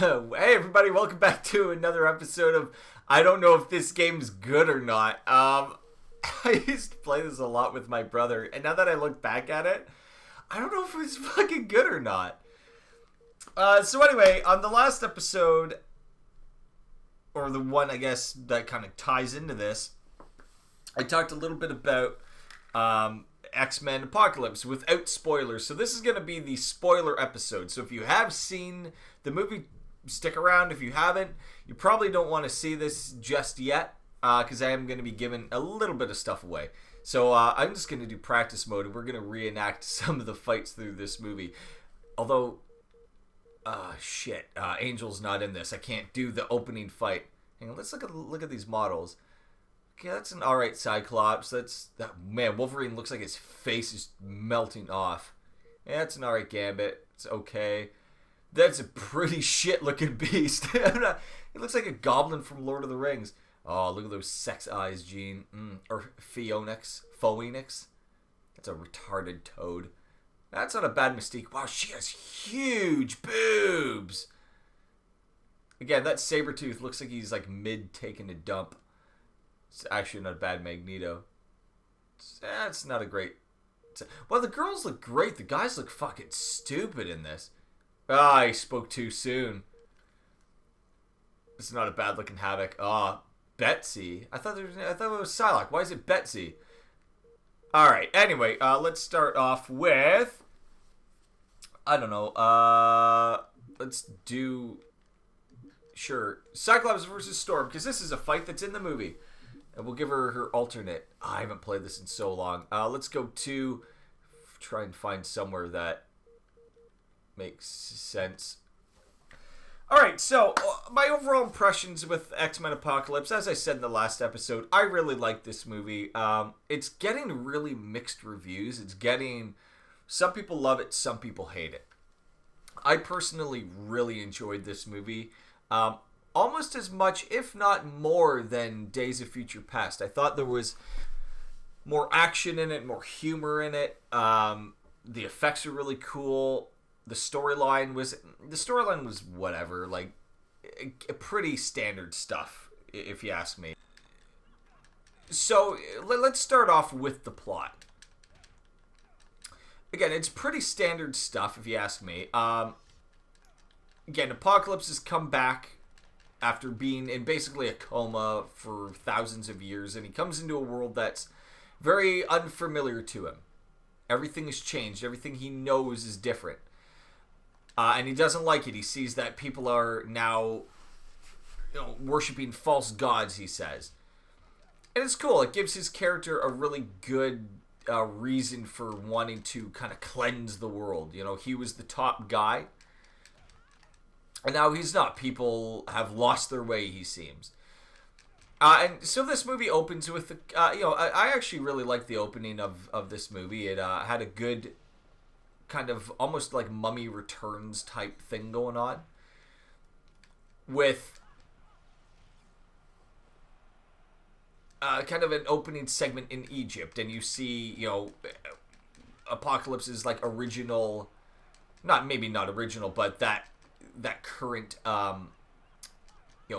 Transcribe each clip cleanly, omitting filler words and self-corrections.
Hey everybody, welcome back to another episode of I don't know if this game's good or not. I used to play this a lot with my brother, and now that I look back at it, I don't know if it's fucking good or not. So anyway, on the last episode, or the one I guess that kind of ties into this, I talked a little bit about X-Men Apocalypse without spoilers. So this is going to be the spoiler episode. So if you have seen the movie, stick around. If you haven't, you probably don't want to see this just yet, because I am going to be giving a little bit of stuff away. So I'm just going to do practice mode, and we're going to reenact some of the fights through this movie. Although, Angel's not in this. I can't do the opening fight. Hang on, let's look at these models. Okay, that's an alright Cyclops. Man, Wolverine looks like his face is melting off. Yeah, that's an alright Gambit. It's okay. That's a pretty shit looking beast. He looks like a goblin from Lord of the Rings. Oh, look at those sex eyes, Gene. Or Phoenix. That's a retarded toad. That's not a bad Mystique. Wow, she has huge boobs. Again, that Sabretooth looks like he's like mid taking a dump. It's actually not a bad Magneto. It's not a great... Well, the girls look great. The guys look fucking stupid in this. I spoke too soon. This is not a bad looking Havoc. Betsy. I thought it was Psylocke. Why is it Betsy? Alright, anyway, let's start off with... I don't know. Let's do... Sure. Cyclops versus Storm, because this is a fight that's in the movie. And we'll give her alternate. I haven't played this in so long. Let's go to... Try and find somewhere that makes sense. Alright, so my overall impressions with X-Men Apocalypse, as I said in the last episode, I really like this movie. It's getting really mixed reviews. It's getting... Some people love it, some people hate it. I personally really enjoyed this movie. Almost as much, if not more, than Days of Future Past. I thought there was more action in it, more humor in it. The effects are really cool. The storyline was whatever, like pretty standard stuff, if you ask me. So let's start off with the plot. Again, it's pretty standard stuff, if you ask me. Again, Apocalypse has come back after being in basically a coma for thousands of years, and he comes into a world that's very unfamiliar to him. Everything has changed. Everything he knows is different. And he doesn't like it. He sees that people are now, worshipping false gods, he says. And it's cool. It gives his character a really good reason for wanting to kind of cleanse the world. He was the top guy. And now he's not. People have lost their way, he seems. And so this movie opens with, I actually really like the opening of this movie. It had a good kind of almost like Mummy Returns type thing going on. With kind of an opening segment in Egypt. And you see, Apocalypse's like original, maybe not original, but that current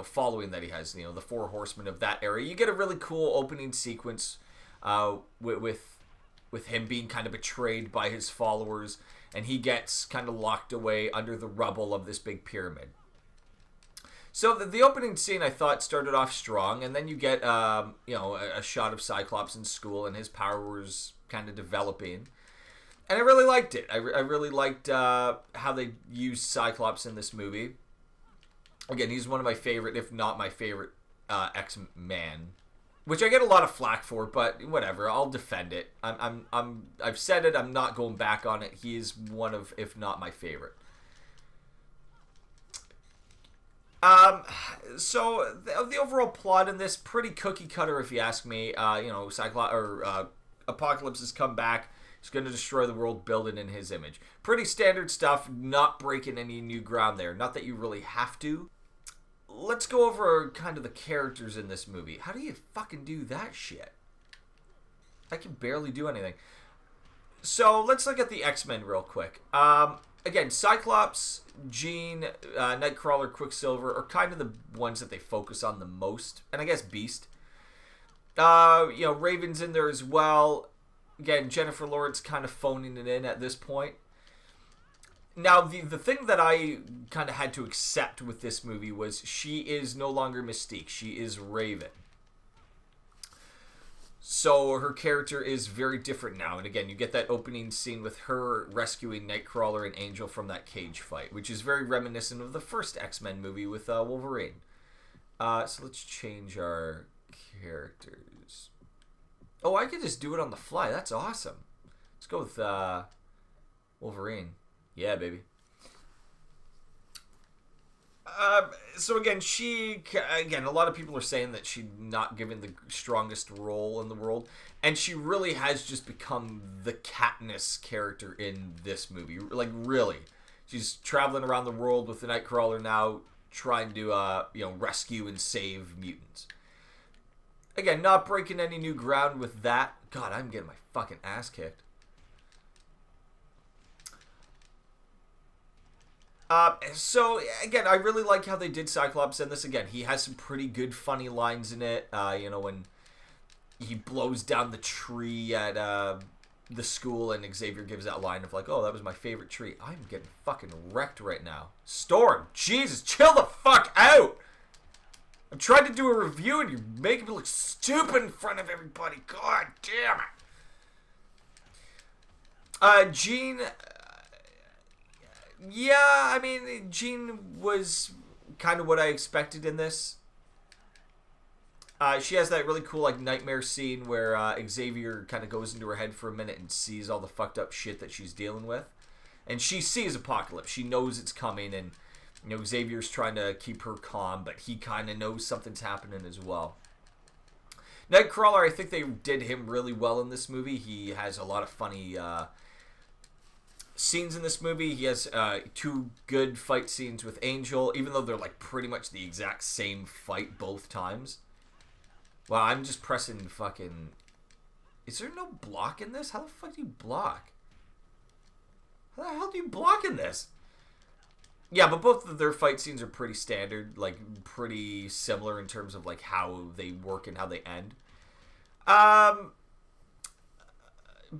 following that he has, the four horsemen of that era. You get a really cool opening sequence with him being kind of betrayed by his followers, and he gets kind of locked away under the rubble of this big pyramid. So the opening scene I thought started off strong, and then you get a shot of Cyclops in school and his powers kind of developing. And I really liked it. I really liked how they used Cyclops in this movie. Again, he's one of my favorite, if not my favorite, X-Man, which I get a lot of flack for, but whatever. I'll defend it. I've said it. I'm not going back on it. He is one of, if not my favorite. So the overall plot in this, pretty cookie cutter, if you ask me. Apocalypse has come back. He's going to destroy the world, build it in his image. Pretty standard stuff, not breaking any new ground there. Not that you really have to. Let's go over kind of the characters in this movie. How do you fucking do that shit? I can barely do anything. So let's look at the X-Men real quick. again, Cyclops, Jean, Nightcrawler, Quicksilver are kind of the ones that they focus on the most, and I guess Beast. Raven's in there as well. Again, Jennifer Lawrence kind of phoning it in at this point. Now, the thing that I kind of had to accept with this movie was she is no longer Mystique. She is Raven. So her character is very different now. And again, you get that opening scene with her rescuing Nightcrawler and Angel from that cage fight, which is very reminiscent of the first X-Men movie with Wolverine. So let's change our characters. Oh, I could just do it on the fly. That's awesome. Let's go with Wolverine. Yeah, baby. So again, a lot of people are saying that she's not given the strongest role in the world, and she really has just become the Katniss character in this movie. Like, really. She's traveling around the world with the Nightcrawler now, trying to, rescue and save mutants. Again, not breaking any new ground with that. God, I'm getting my fucking ass kicked. So, again, I really like how they did Cyclops in this. Again, he has some pretty good, funny lines in it. When he blows down the tree at the school and Xavier gives that line of like, oh, that was my favorite tree. I'm getting fucking wrecked right now. Storm, Jesus, chill the fuck out! I'm trying to do a review and you're making me look stupid in front of everybody. God damn it. Jean... Jean was kind of what I expected in this. She has that really cool like nightmare scene where Xavier kind of goes into her head for a minute and sees all the fucked up shit that she's dealing with. And she sees Apocalypse. She knows it's coming, and Xavier's trying to keep her calm, but he kind of knows something's happening as well. Nightcrawler, I think they did him really well in this movie. He has a lot of funny scenes in this movie. He has 2 good fight scenes with Angel, even though they're like pretty much the exact same fight both times. Wow, I'm just pressing fucking... Is there no block in this? How the fuck do you block? How the hell do you block in this? Yeah, but both of their fight scenes are pretty standard, like pretty similar in terms of like how they work and how they end.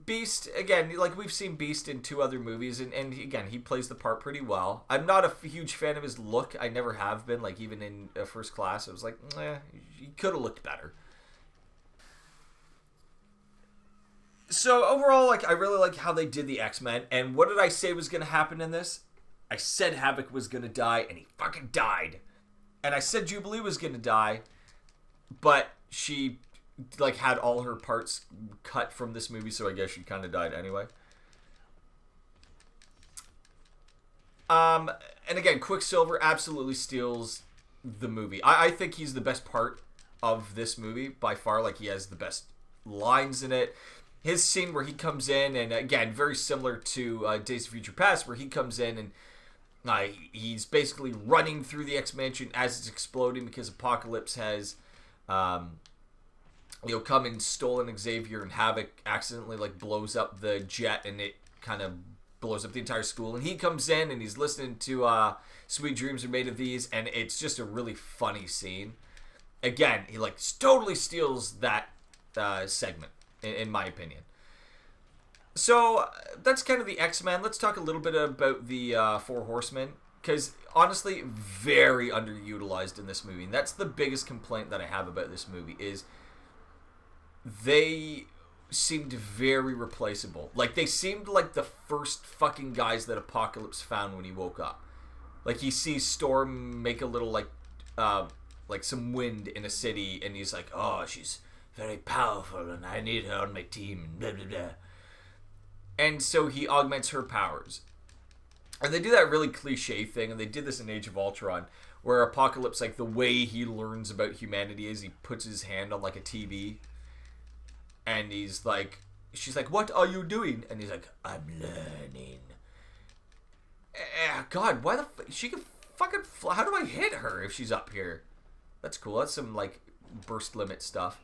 Beast, again, like we've seen Beast in 2 other movies, and again, he plays the part pretty well. I'm not a huge fan of his look. I never have been. Like, even in First Class, I was like, he could have looked better. So, overall, like, I really like how they did the X-Men, and what did I say was going to happen in this? I said Havoc was going to die, and he fucking died. And I said Jubilee was going to die, but she... like had all her parts cut from this movie, so I guess she kind of died anyway. And again, Quicksilver absolutely steals the movie. I think he's the best part of this movie by far. Like, he has the best lines in it. His scene where he comes in, and again, very similar to Days of Future Past, where he comes in and he's basically running through the X-Mansion as it's exploding because Apocalypse has come and stolen Xavier, and Havoc accidentally like blows up the jet, and it kind of blows up the entire school. And he comes in and he's listening to Sweet Dreams Are Made of These, and it's just a really funny scene. Again, he like totally steals that segment, in my opinion. So that's kind of the X-Men. Let's talk a little bit about the 4 Horsemen, because honestly, very underutilized in this movie. And that's the biggest complaint that I have about this movie is they seemed very replaceable. Like, they seemed like the first fucking guys that Apocalypse found when he woke up. Like, he sees Storm make a little, like some wind in a city, and he's like, oh, she's very powerful, and I need her on my team, and blah, blah, blah. And so he augments her powers. And they do that really cliche thing, and they did this in Age of Ultron, where Apocalypse, like, the way he learns about humanity is he puts his hand on, like, a TV, and he's like, she's like, what are you doing? And he's like, I'm learning. God, why the she can fucking fly. How do I hit her if she's up here? That's cool. That's some, like, burst limit stuff.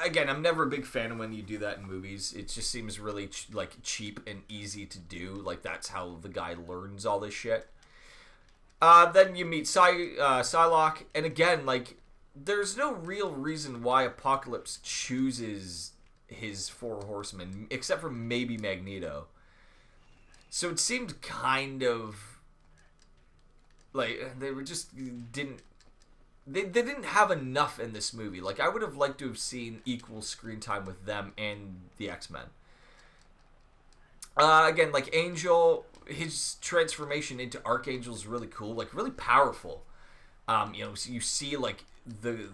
again, I'm never a big fan of when you do that in movies. It just seems really like cheap and easy to do. Like that's how the guy learns all this shit. Then you meet Psylocke, and again, like there's no real reason why Apocalypse chooses his four horsemen, except for maybe Magneto. So it seemed kind of like they were just didn't. They didn't have enough in this movie. Like, I would have liked to have seen equal screen time with them and the X-Men. Again, like, Angel, his transformation into Archangel is really cool. Like, really powerful. You know, so you see, like,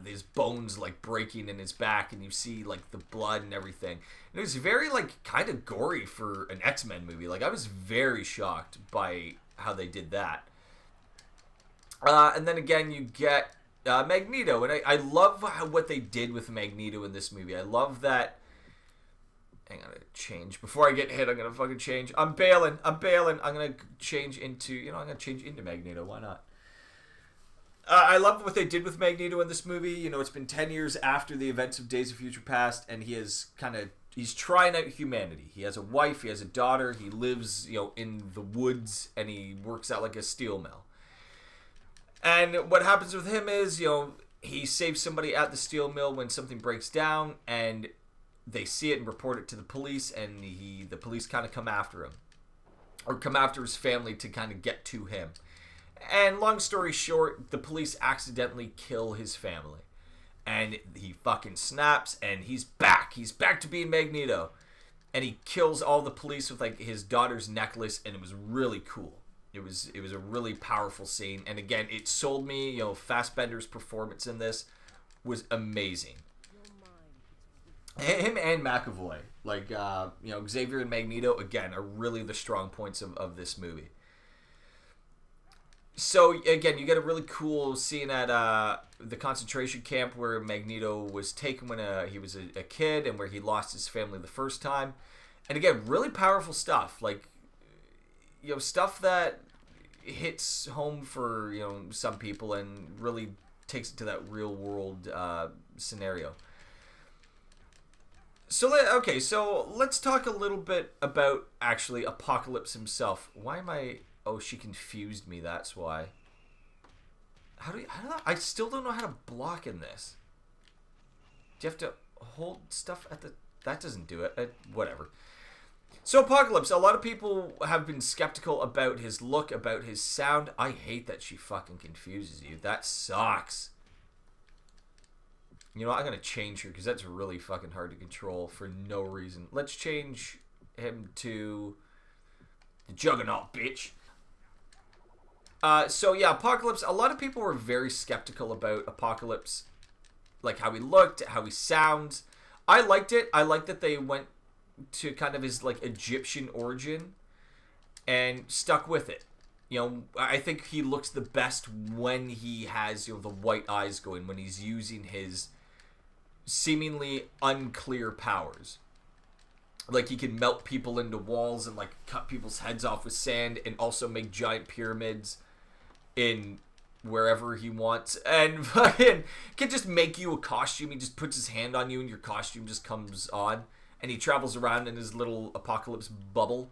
his bones, like, breaking in his back, and you see, like, the blood and everything. And it was very, like, kind of gory for an X-Men movie. Like, I was very shocked by how they did that. And then, again, you get Magneto, and I love what they did with Magneto in this movie. I love that. Hang on, to change before I get hit. I'm gonna fucking change. I'm bailing. I'm gonna change into. You know, I'm gonna change into Magneto. Why not? I love what they did with Magneto in this movie. You know, it's been 10 years after the events of Days of Future Past, and he's trying out humanity. He has a wife. He has a daughter. He lives, you know, in the woods, and he works out like a steel mill. And what happens with him is, you know, he saves somebody at the steel mill when something breaks down, and they see it and report it to the police, and the police kind of come after him. Or come after his family to kind of get to him. And long story short, the police accidentally kill his family. And he fucking snaps, and he's back. He's back to being Magneto. And he kills all the police with, like, his daughter's necklace, and it was really cool. It was a really powerful scene, and again, it sold me. You know, Fassbender's performance in this was amazing. Him and McAvoy, like you know, Xavier and Magneto, again, are really the strong points of this movie. So again, you get a really cool scene at the concentration camp where Magneto was taken when he was a kid, and where he lost his family the first time, and again, really powerful stuff. Like, you know, stuff that hits home for, you know, some people and really takes it to that real world scenario. So let's talk a little bit about actually Apocalypse himself. Why am I? Oh, she confused me. That's why. I still don't know how to block in this. Do you have to hold stuff at the? That doesn't do it. Whatever. So Apocalypse, a lot of people have been skeptical about his look, about his sound. I hate that she fucking confuses you. That sucks. You know what? I'm going to change her because that's really fucking hard to control for no reason. Let's change him to the Juggernaut, bitch. So yeah, Apocalypse, a lot of people were very skeptical about Apocalypse. Like how he looked, how he sounds. I liked it. I liked that they went to kind of his like Egyptian origin and stuck with it. You know, I think he looks the best when he has, you know, the white eyes going, when he's using his seemingly unclear powers. Like he can melt people into walls and like cut people's heads off with sand, and also make giant pyramids in wherever he wants, and fucking can just make you a costume. He just puts his hand on you and your costume just comes on. And he travels around in his little Apocalypse bubble.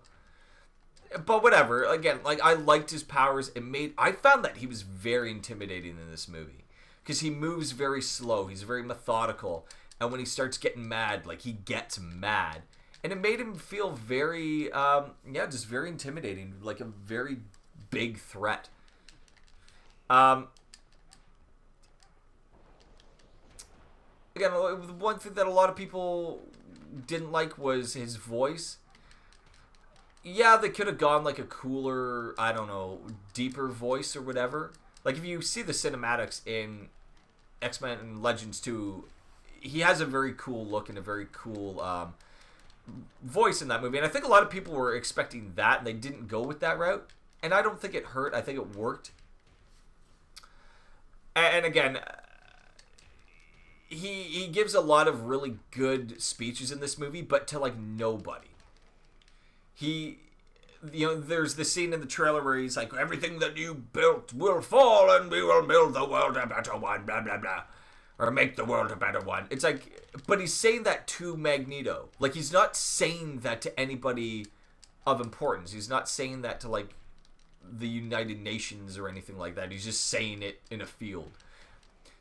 But whatever. Again, like, I liked his powers. I found that he was very intimidating in this movie. Because he moves very slow. He's very methodical. And when he starts getting mad, like, he gets mad. And it made him feel very, just very intimidating. Like a very big threat. Again, one thing that a lot of people didn't like was his voice. Yeah, they could have gone like a cooler, I don't know, deeper voice or whatever. Like if you see the cinematics in X-Men and Legends 2, he has a very cool look and a very cool voice in that movie. And I think a lot of people were expecting that and they didn't go with that route. And I don't think it hurt. I think it worked. And again, he gives a lot of really good speeches in this movie, but to like nobody. There's the scene in the trailer where he's like, everything that you built will fall and we will build the world a better one, blah, blah, blah. or make the world a better one. It's like, but he's saying that to Magneto. Like, he's not saying that to anybody of importance. He's not saying that to, like, the United Nations or anything like that. He's just saying it in a field.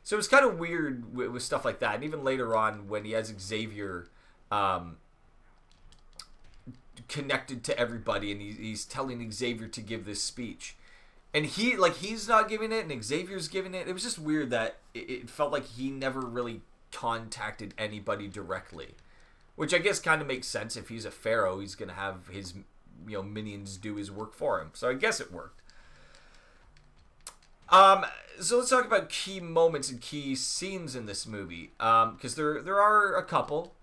So it's kind of weird with stuff like that. And even later on, when he has Xavier connected to everybody, and he's telling Xavier to give this speech, and he's not giving it, and Xavier's giving it. It was just weird that it felt like he never really contacted anybody directly, which I guess kind of makes sense. If he's a pharaoh, he's gonna have his minions do his work for him. So I guess it worked. So let's talk about key moments and key scenes in this movie, because there are a couple.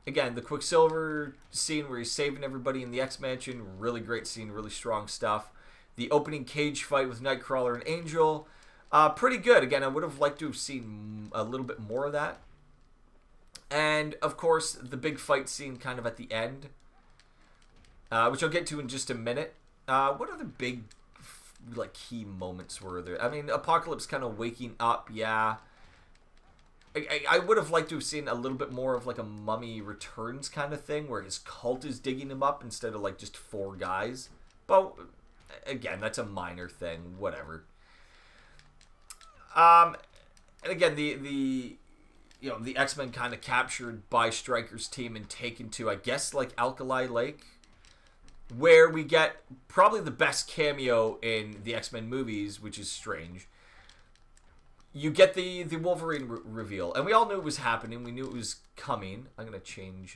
Again, the Quicksilver scene where he's saving everybody in the X-Mansion, really great scene, really strong stuff. The opening cage fight with Nightcrawler and Angel, pretty good. Again, I would have liked to have seen a little bit more of that. And, of course, the big fight scene kind of at the end, which I'll get to in just a minute. What other big, like, key moments were there? I mean, Apocalypse kind of waking up, yeah. I would have liked to have seen a little bit more of like a Mummy Returns kind of thing where his cult is digging him up instead of like just 4 guys. But again, that's a minor thing, whatever. And again, the X-Men kind of captured by Stryker's team and taken to, I guess, like Alkali Lake, where we get probably the best cameo in the X-Men movies, which is Strange. You get the Wolverine reveal, and we all knew it was happening. We knew it was coming. I'm going to change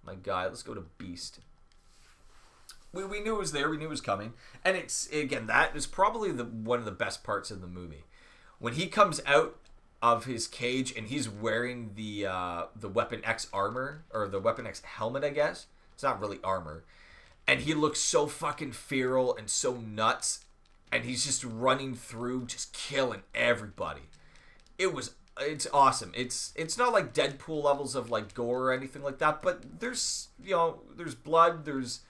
my guy. Let's go to Beast. We knew it was there. We knew it was coming. And it's, again, that is probably one of the best parts of the movie. When he comes out of his cage and he's wearing the Weapon X armor, or the Weapon X helmet, I guess. It's not really armor. And he looks so fucking feral and so nuts. And he's just running through, just killing everybody. It's awesome. It's not like Deadpool levels of like gore or anything like that, but there's there's blood, there's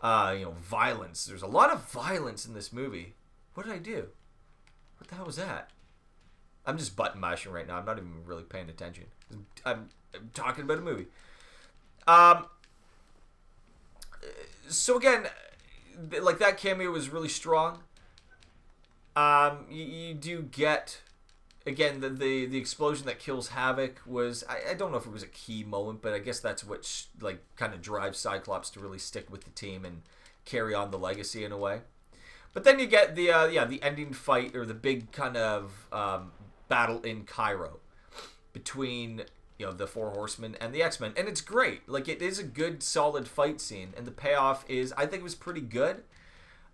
violence. There's a lot of violence in this movie. What did I do? What the hell was that? I'm just button mashing right now. I'm not even really paying attention. I'm talking about a movie. So again, like that cameo was really strong. You do get, again, the explosion that kills Havoc was, I don't know if it was a key moment, but I guess that's what like kind of drives Cyclops to really stick with the team and carry on the legacy in a way. But then you get the ending fight, or the big kind of battle in Cairo between the 4 Horsemen and the X-Men, and it's great. Like, it is a good solid fight scene, and the payoff is, I think it was pretty good.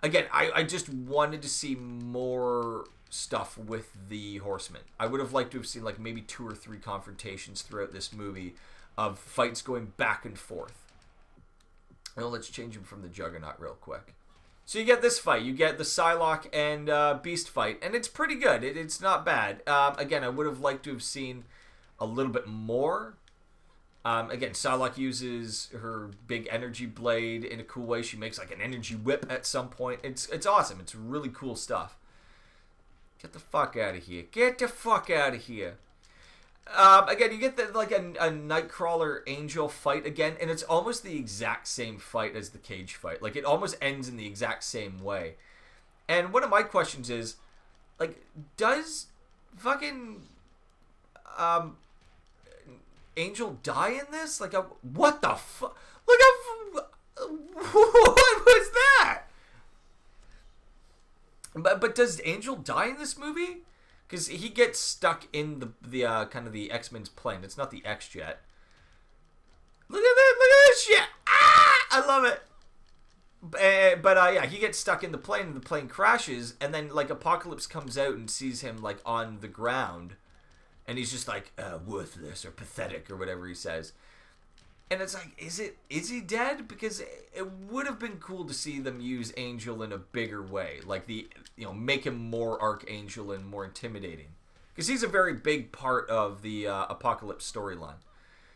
Again, I just wanted to see more stuff with the Horsemen. I would have liked to have seen like maybe 2 or 3 confrontations throughout this movie of fights going back and forth. Well, let's change him from the Juggernaut real quick. So you get this fight. You get the Psylocke and Beast fight, and it's pretty good. It's not bad. Again, I would have liked to have seen a little bit more. Again, Psylocke uses her big energy blade in a cool way. She makes like an energy whip at some point. It's awesome. It's really cool stuff. Get the fuck out of here. Get the fuck out of here. Again, you get like a Nightcrawler Angel fight again, and it's almost the exact same fight as the cage fight. Like, it almost ends in the exact same way. And one of my questions is, like, does fucking Angel die in this? Like, what the fuck? Look how... What was that? But does Angel die in this movie? Because he gets stuck in the kind of the X-Men's plane. It's not the X-Jet. Look at that! Look at this shit! Ah! I love it! But yeah, he gets stuck in the plane, and the plane crashes, and then, like, Apocalypse comes out and sees him, like, on the ground. And he's just like, worthless or pathetic or whatever he says. And it's like, is he dead? Because it would have been cool to see them use Angel in a bigger way. Like, make him more Archangel and more intimidating. Because he's a very big part of the Apocalypse storyline.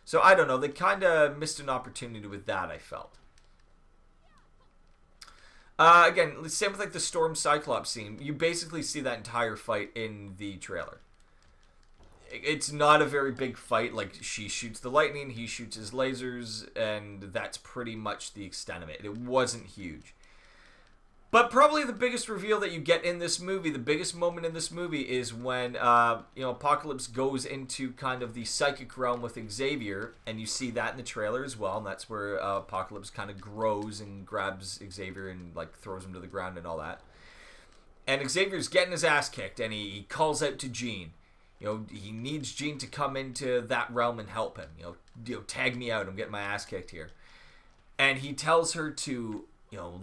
So, I don't know. They kind of missed an opportunity with that, I felt. Again, same with, like, the Storm Cyclops scene. You basically see that entire fight in the trailer. It's not a very big fight. Like, she shoots the lightning, he shoots his lasers, and that's pretty much the extent of it. It wasn't huge. But probably the biggest reveal that you get in this movie, the biggest moment in this movie, is when Apocalypse goes into kind of the psychic realm with Xavier, and you see that in the trailer as well. And that's where Apocalypse kind of grows and grabs Xavier and like throws him to the ground and all that. And Xavier's getting his ass kicked, and he calls out to Jean. He needs Jean to come into that realm and help him. Tag me out. I'm getting my ass kicked here. And he tells her to,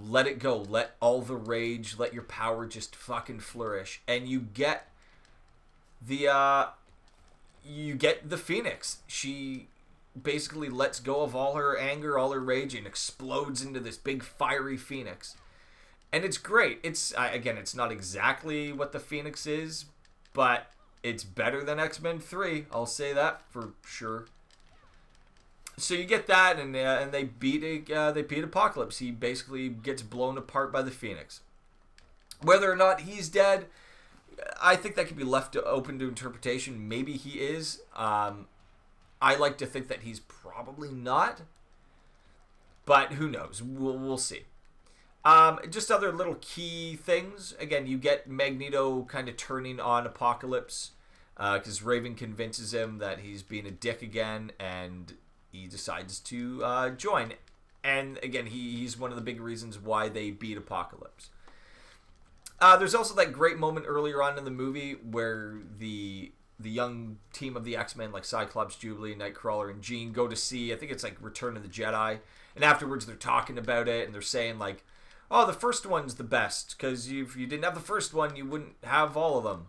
let it go. Let all the rage, let your power just fucking flourish. And you get the Phoenix. She basically lets go of all her anger, all her rage, and explodes into this big fiery Phoenix. And it's great. It's not exactly what the Phoenix is, but it's better than X-Men 3. I'll say that for sure. So you get that, and they beat Apocalypse. He basically gets blown apart by the Phoenix. Whether or not he's dead, I think that can be left open to interpretation. Maybe he is. I like to think that he's probably not, but who knows? We'll see. Just other little key things. Again, you get Magneto kind of turning on Apocalypse because Raven convinces him that he's being a dick again, and he decides to join. And again, he's one of the big reasons why they beat Apocalypse. There's also that great moment earlier on in the movie where the young team of the X-Men, like Cyclops, Jubilee, Nightcrawler, and Jean, go to see, I think it's like Return of the Jedi. And afterwards they're talking about it, and they're saying like, oh, the first one's the best, because if you didn't have the first one, you wouldn't have all of them.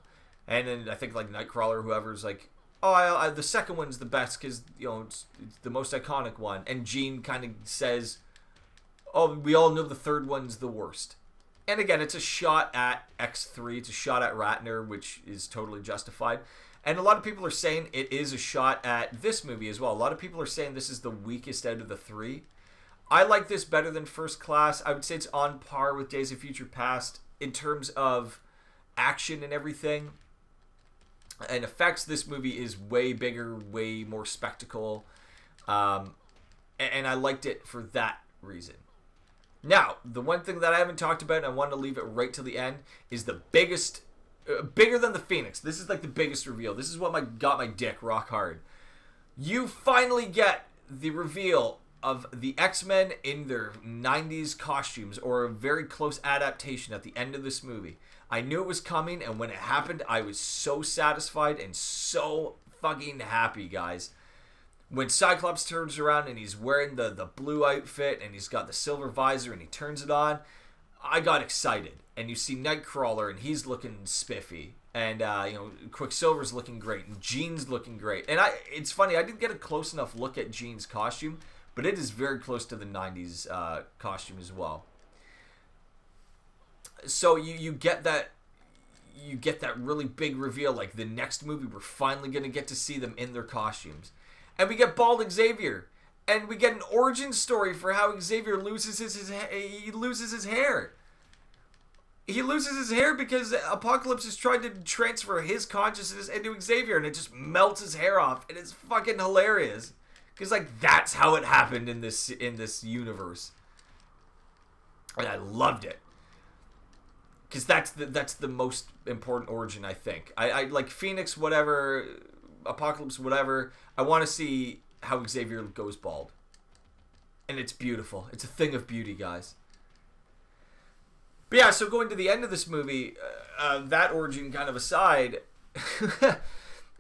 And then I think like Nightcrawler or whoever's like, oh, the second one's the best because it's the most iconic one. And Jean kind of says, oh, we all know the third one's the worst. And again, it's a shot at X3. It's a shot at Ratner, which is totally justified. And a lot of people are saying it is a shot at this movie as well. A lot of people are saying this is the weakest out of the three. I like this better than First Class. I would say it's on par with Days of Future Past in terms of action and everything. And effects, this movie is way bigger, way more spectacle. And I liked it for that reason. Now, the one thing that I haven't talked about, and I want to leave it right till the end, is the biggest, bigger than the Phoenix. This is like the biggest reveal. This is what got my dick rock hard. You finally get the reveal of the X-Men in their 90s costumes, or a very close adaptation at the end of this movie. I knew it was coming, and when it happened, I was so satisfied and so fucking happy, guys. When Cyclops turns around and he's wearing the blue outfit and he's got the silver visor and he turns it on, I got excited. And you see Nightcrawler and he's looking spiffy. And, Quicksilver's looking great. And Jean's looking great. And it's funny, I didn't get a close enough look at Jean's costume, but it is very close to the 90s costume as well. So you get that really big reveal. Like, the next movie, we're finally going to get to see them in their costumes. And we get Bald Xavier. And we get an origin story for how Xavier loses his hair. He loses his hair because Apocalypse is trying to transfer his consciousness into Xavier, and it just melts his hair off. And it's fucking hilarious. Because, like, that's how it happened in this universe. And I loved it. Because that's the most important origin, I think. I like Phoenix, whatever, Apocalypse, whatever. I want to see how Xavier goes bald. And it's beautiful. It's a thing of beauty, guys. But yeah, so going to the end of this movie, that origin kind of aside,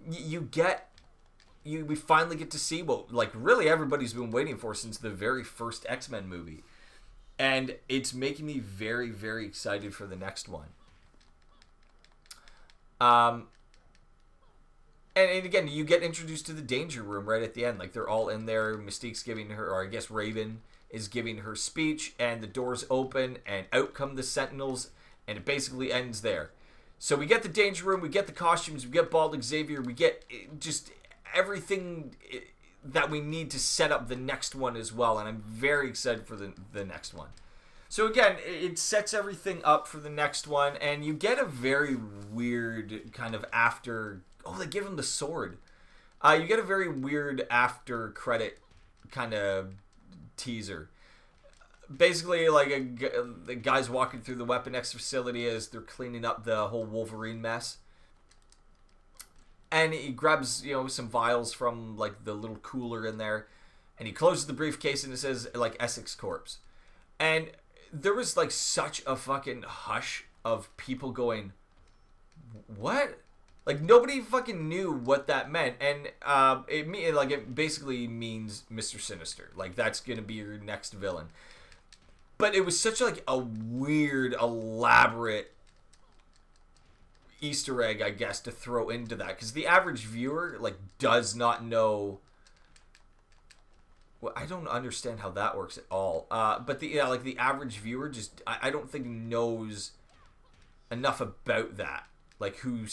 we finally get to see what, like, really everybody's been waiting for since the very first X-Men movie. And it's making me very, very excited for the next one. And again, you get introduced to the Danger Room right at the end. Like, they're all in there. Mystique's giving her, or I guess Raven is giving her speech, and the doors open, and out come the Sentinels, and it basically ends there. So we get the Danger Room, we get the costumes, we get Bald Xavier, we get just everything that we need to set up the next one as well, and I'm very excited for the next one. So again, it sets everything up for the next one, and you get a very weird kind of after Oh, they give him the sword. You get a very weird after credit kind of teaser. Basically, like the guy's walking through the Weapon X facility as they're cleaning up the whole Wolverine mess, and he grabs some vials from like the little cooler in there, and he closes the briefcase and it says like Essex Corps, and there was like such a fucking hush of people going, what? Like nobody fucking knew what that meant, and it basically means Mr. Sinister. Like that's gonna be your next villain. But it was such like a weird, elaborate Easter egg, I guess, to throw into that, because the average viewer like does not know. Well, I don't understand how that works at all. But the average viewer just I don't think knows enough about that. Like who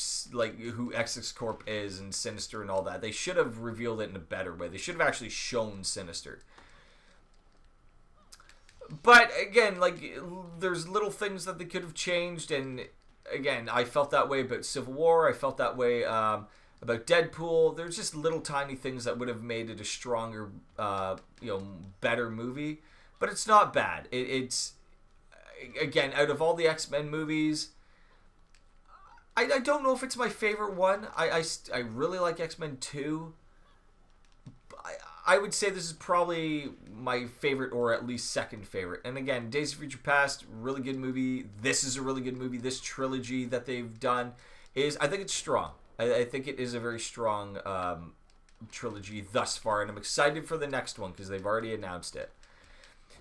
Essex Corp is and Sinister and all that. They should have revealed it in a better way. They should have actually shown Sinister. But again, like there's little things that they could have changed, and again, I felt that way about Civil War. I felt that way about Deadpool. There's just little tiny things that would have made it a stronger, better movie. But it's not bad. It's again, out of all the X-Men movies, I don't know if it's my favorite one. I really like X-Men 2. I would say this is probably my favorite, or at least second favorite. And again, Days of Future Past, really good movie. This is a really good movie. This trilogy that they've done I think it's strong. I think it is a very strong trilogy thus far, and I'm excited for the next one because they've already announced it.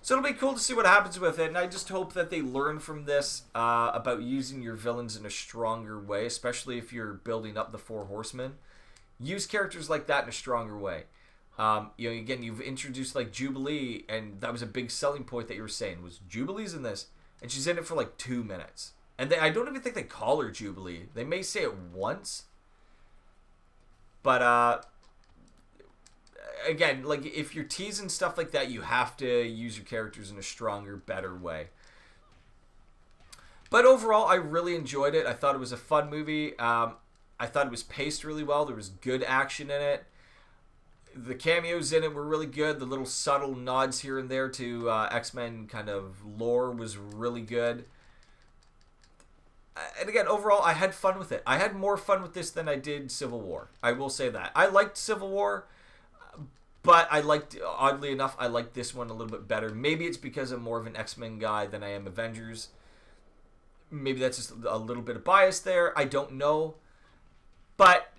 So it'll be cool to see what happens with it, and I just hope that they learn from this about using your villains in a stronger way, especially if you're building up the Four Horsemen. Use characters like that in a stronger way. Again, you've introduced like Jubilee, and that was a big selling point that you were saying was Jubilee's in this, and she's in it for like 2 minutes. And I don't even think they call her Jubilee. They may say it once, but again, like if you're teasing stuff like that, you have to use your characters in a stronger, better way. But overall, I really enjoyed it. I thought it was a fun movie. I thought it was paced really well. There was good action in it. The cameos in it were really good. The little subtle nods here and there to X-Men kind of lore was really good. And again, overall, I had fun with it. I had more fun with this than I did Civil War. I will say that. I liked Civil War, but oddly enough, I liked this one a little bit better. Maybe it's because I'm more of an X-Men guy than I am Avengers. Maybe that's just a little bit of bias there. I don't know. But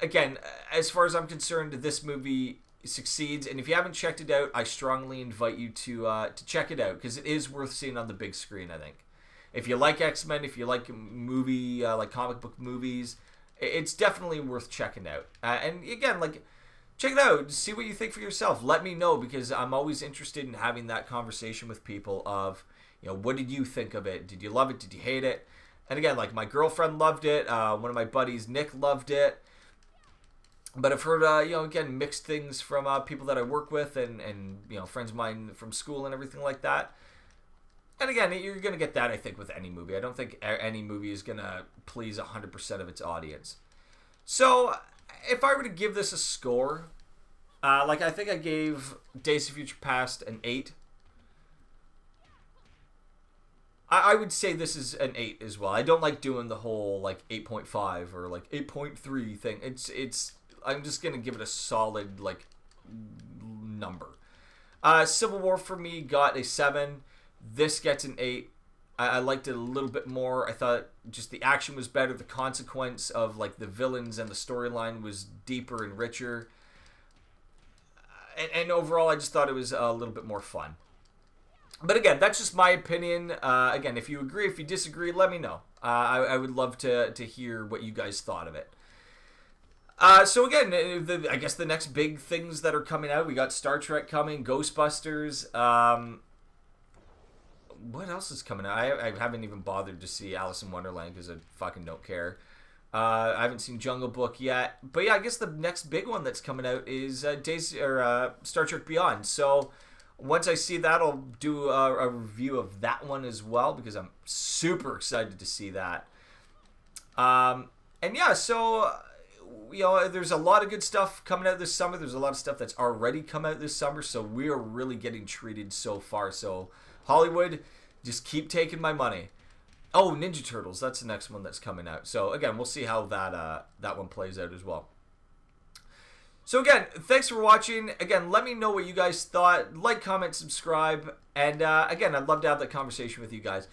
again, as far as I'm concerned, this movie succeeds. And if you haven't checked it out, I strongly invite you to check it out, because it is worth seeing on the big screen, I think. If you like X-Men, if you like movie, like comic book movies, it's definitely worth checking out. And again, like, check it out. See what you think for yourself. Let me know, because I'm always interested in having that conversation with people of, what did you think of it? Did you love it? Did you hate it? And again, like, my girlfriend loved it. One of my buddies, Nick, loved it. But I've heard, again, mixed things from people that I work with and friends of mine from school and everything like that. And again, you're going to get that, I think, with any movie. I don't think any movie is going to please 100% of its audience. So, if I were to give this a score, I think I gave Days of Future Past an 8. I would say this is an 8 as well. I don't like doing the whole, 8.5 or, 8.3 thing. I'm just going to give it a solid, number. Civil War for me got a 7. This gets an 8. I liked it a little bit more. I thought just the action was better. The consequence of the villains and the storyline was deeper and richer. And overall, I just thought it was a little bit more fun. But again, that's just my opinion. Again, if you agree, if you disagree, let me know. I would love to hear what you guys thought of it. So again, I guess the next big things that are coming out, we got Star Trek coming, Ghostbusters. What else is coming out? I haven't even bothered to see Alice in Wonderland because I fucking don't care. I haven't seen Jungle Book yet. But yeah, I guess the next big one that's coming out is Star Trek Beyond. So once I see that, I'll do a review of that one as well, because I'm super excited to see that. And yeah, so there's a lot of good stuff coming out this summer. There's a lot of stuff that's already come out this summer, so we are really getting treated so far. So Hollywood, just keep taking my money. Oh, Ninja Turtles, that's the next one that's coming out. So again, we'll see how that one plays out as well. So again, thanks for watching. Again, let me know what you guys thought. Like, comment, subscribe, and again, I'd love to have that conversation with you guys.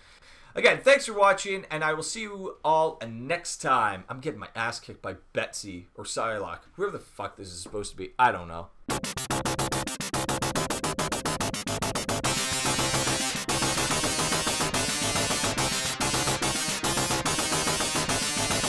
Again, thanks for watching, and I will see you all next time. I'm getting my ass kicked by Betsy or Psylocke. Whoever the fuck this is supposed to be. I don't know.